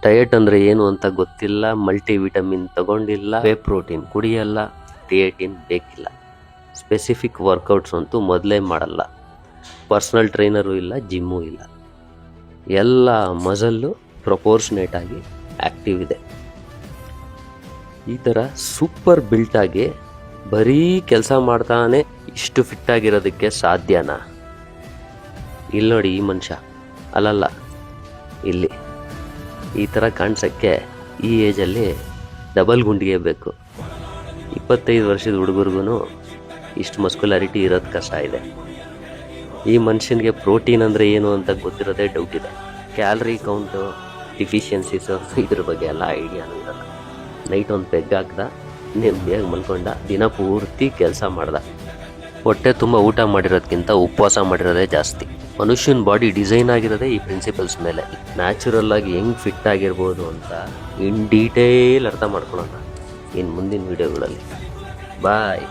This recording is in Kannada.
ಡಯಟ್ ಅಂದರೆ ಏನು ಅಂತ ಗೊತ್ತಿಲ್ಲ, ಮಲ್ಟಿ ವಿಟಮಿನ್ ತಗೊಂಡಿಲ್ಲ, ವೇ ಪ್ರೋಟೀನ್ ಕುಡಿಯಲ್ಲ, ಕ್ರಿಯೇಟಿನ್ ಬೇಕಿಲ್ಲ, ಸ್ಪೆಸಿಫಿಕ್ ವರ್ಕೌಟ್ಸ್ ಅಂತೂ ಮೊದಲೇ ಮಾಡಲ್ಲ, ಪರ್ಸ್ನಲ್ ಟ್ರೈನರು ಇಲ್ಲ, ಜಿಮ್ಮು ಇಲ್ಲ, ಎಲ್ಲ ಮಸಲ್ಲು ಪ್ರಪೋರ್ಷನೇಟ್ ಆಗಿ ಆ್ಯಕ್ಟಿವ್ ಇದೆ. ಈ ಥರ ಸೂಪರ್ ಬಿಲ್ಟಾಗಿ ಬರೀ ಕೆಲಸ ಮಾಡ್ತಾನೆ ಇಷ್ಟು ಫಿಟ್ಟಾಗಿರೋದಕ್ಕೆ ಸಾಧ್ಯನಾ? ಇಲ್ಲಿ ನೋಡಿ, ಈ ಮನುಷ್ಯ ಅಲ್ಲಲ್ಲ, ಇಲ್ಲಿ ಈ ಥರ ಕಾಣಿಸೋಕ್ಕೆ ಈ ಏಜಲ್ಲಿ ಡಬಲ್ ಗುಂಡಿಗೆ ಬೇಕು. 25 ವರ್ಷದ ಹುಡುಗರಿಗೂ ಇಷ್ಟು ಮಸ್ಕ್ಯುಲಾರಿಟಿ ಇರೋದು ಕಷ್ಟ ಇದೆ. ಈ ಮನುಷ್ಯನಿಗೆ ಪ್ರೋಟೀನ್ ಅಂದರೆ ಏನು ಅಂತ ಗೊತ್ತಿರೋದೇ ಡೌಟ್ ಇದೆ. ಕ್ಯಾಲರಿ ಕೌಂಟು, ಡಿಫಿಷಿಯನ್ಸೀಸು ಇದ್ರ ಬಗ್ಗೆ ಎಲ್ಲ ಐಡಿಯಾನೂ ಇರಲ್ಲ. ನೈಟ್ ಒಂದು ಪೆಗ್ ಹಾಕ್ದ, ಬೇಗ ಮಲ್ಕೊಂಡ, ದಿನ ಪೂರ್ತಿ ಕೆಲಸ ಮಾಡ್ದ. ಹೊಟ್ಟೆ ತುಂಬ ಊಟ ಮಾಡಿರೋದಕ್ಕಿಂತ ಉಪವಾಸ ಮಾಡಿರೋದೇ ಜಾಸ್ತಿ. ಮನುಷ್ಯನ ಬಾಡಿ ಡಿಸೈನ್ ಆಗಿರೋದೇ ಈ ಪ್ರಿನ್ಸಿಪಲ್ಸ್ ಮೇಲೆ. ನ್ಯಾಚುರಲ್ ಆಗಿ ಹೆಂಗೆ ಫಿಟ್ ಆಗಿರ್ಬೋದು ಅಂತ ಇನ್ ಡೀಟೇಲ್ ಅರ್ಥ ಮಾಡ್ಕೊಳ್ಳೋಣ ಇನ್ನು ಮುಂದಿನ ವೀಡಿಯೋಗಳಲ್ಲಿ. ಬಾಯ್.